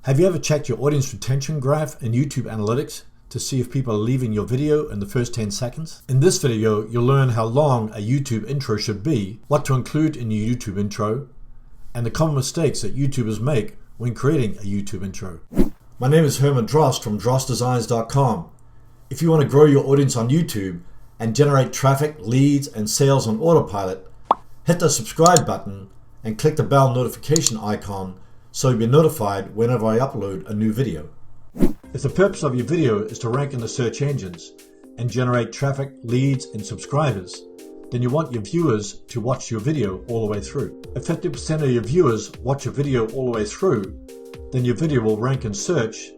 Have you ever checked your audience retention graph in YouTube Analytics to see if people are leaving your video in the first 10 seconds? In this video, you'll learn how long a YouTube intro should be, what to include in your YouTube intro, and the common mistakes that YouTubers make when creating a YouTube intro. My name is Herman Drost from drostdesigns.com. If you want to grow your audience on YouTube and generate traffic, leads, and sales on autopilot, hit the subscribe button and click the bell notification icon so you'll be notified whenever I upload a new video. If the purpose of your video is to rank in the search engines and generate traffic, leads, and subscribers, then you want your viewers to watch your video all the way through. If 50% of your viewers watch your video all the way through, then your video will rank in search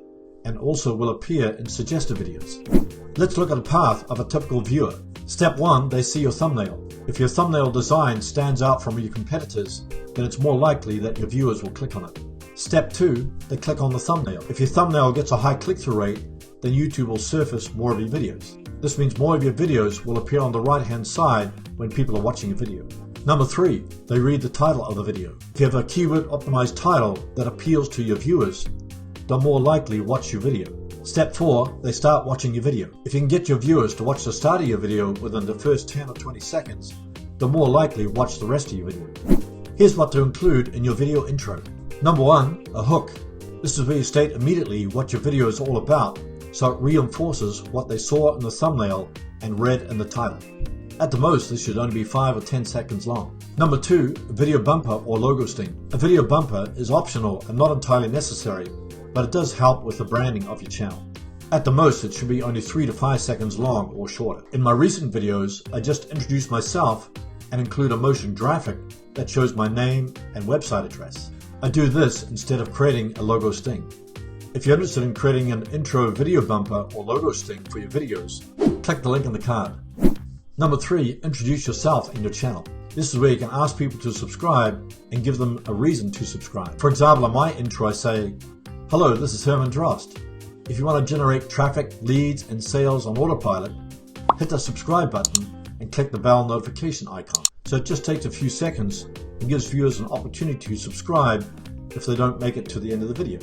and also will appear in suggested videos. Let's look at the path of a typical viewer. Step 1, they see your thumbnail. If your thumbnail design stands out from your competitors, then it's more likely that your viewers will click on it. Step 2, they click on the thumbnail. If your thumbnail gets a high click-through rate, then YouTube will surface more of your videos. This means more of your videos will appear on the right-hand side when people are watching a video. Number 3, they read the title of the video. If you have a keyword-optimized title that appeals to your viewers, they'll more likely watch your video. Step 4, they start watching your video. If you can get your viewers to watch the start of your video within the first 10 or 20 seconds, they'll more likely watch the rest of your video. Here's what to include in your video intro. Number 1, a hook. This is where you state immediately what your video is all about, so it reinforces what they saw in the thumbnail and read in the title. At the most, this should only be 5 or 10 seconds long. Number 2, a video bumper or logo sting. A video bumper is optional and not entirely necessary, but it does help with the branding of your channel. At the most, it should be only 3 to 5 seconds long or shorter. In my recent videos, I just introduce myself and include a motion graphic that shows my name and website address. I do this instead of creating a logo sting. If you're interested in creating an intro video bumper or logo sting for your videos, click the link in the card. Number 3, introduce yourself and your channel. This is where you can ask people to subscribe and give them a reason to subscribe. For example, in my intro I say, "Hello, this is Herman Drost. If you want to generate traffic, leads, and sales on autopilot, hit the subscribe button and click the bell notification icon." So it just takes a few seconds and gives viewers an opportunity to subscribe if they don't make it to the end of the video.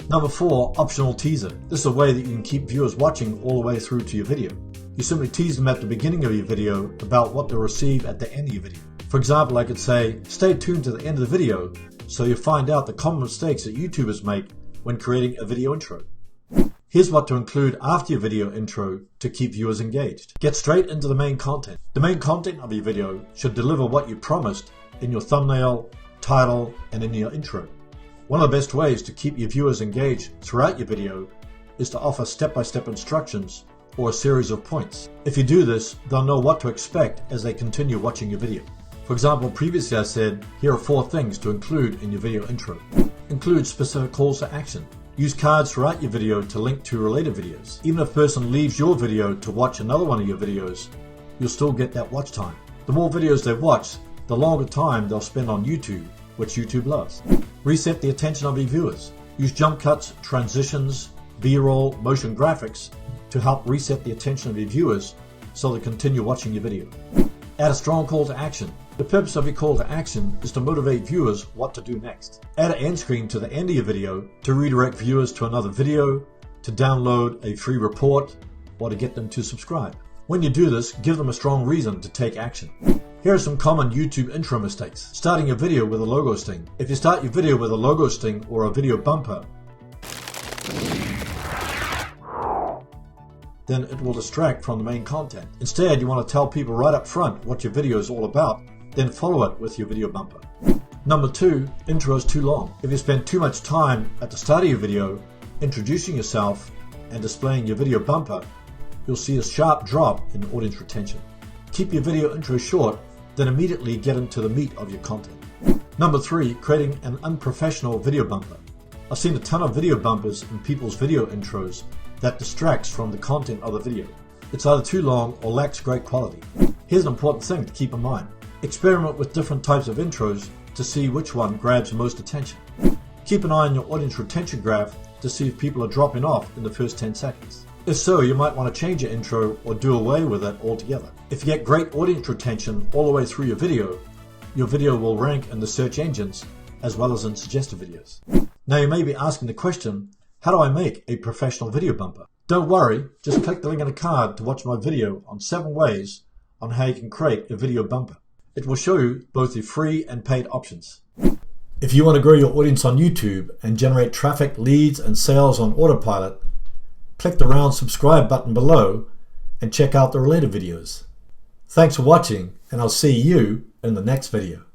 Number 4, optional teaser. This is a way that you can keep viewers watching all the way through to your video. You simply tease them at the beginning of your video about what they'll receive at the end of your video. For example, I could say, "Stay tuned to the end of the video so you'll find out the common mistakes that YouTubers make when creating a video intro." Here's what to include after your video intro to keep viewers engaged. Get straight into the main content. The main content of your video should deliver what you promised in your thumbnail, title, and in your intro. One of the best ways to keep your viewers engaged throughout your video is to offer step-by-step instructions or a series of points. If you do this, they'll know what to expect as they continue watching your video. For example, previously I said, here are 4 things to include in your video intro. Include specific calls to action. Use cards throughout your video to link to related videos. Even if a person leaves your video to watch another one of your videos, you'll still get that watch time. The more videos they watch, the longer time they'll spend on YouTube, which YouTube loves. Reset the attention of your viewers. Use jump cuts, transitions, B-roll, motion graphics to help reset the attention of your viewers so they continue watching your video. Add a strong call to action. The purpose of your call to action is to motivate viewers what to do next. Add an end screen to the end of your video to redirect viewers to another video, to download a free report, or to get them to subscribe. When you do this, give them a strong reason to take action. Here are some common YouTube intro mistakes. Starting your video with a logo sting. If you start your video with a logo sting or a video bumper, then it will distract from the main content. Instead, you want to tell people right up front what your video is all about, then follow it with your video bumper. Number 2, intro is too long. If you spend too much time at the start of your video introducing yourself and displaying your video bumper, you'll see a sharp drop in audience retention. Keep your video intro short, then immediately get into the meat of your content. Number 3, creating an unprofessional video bumper. I've seen a ton of video bumpers in people's video intros that distracts from the content of the video. It's either too long or lacks great quality. Here's an important thing to keep in mind. Experiment with different types of intros to see which one grabs most attention. Keep an eye on your audience retention graph to see if people are dropping off in the first 10 seconds. If so, you might want to change your intro or do away with it altogether. If you get great audience retention all the way through your video will rank in the search engines as well as in suggested videos. Now you may be asking the question, how do I make a professional video bumper? Don't worry, just click the link in the card to watch my video on 7 ways on how you can create a video bumper. It will show you both the free and paid options. If you want to grow your audience on YouTube and generate traffic, leads, and sales on autopilot, click the round subscribe button below and check out the related videos. Thanks for watching, and I'll see you in the next video.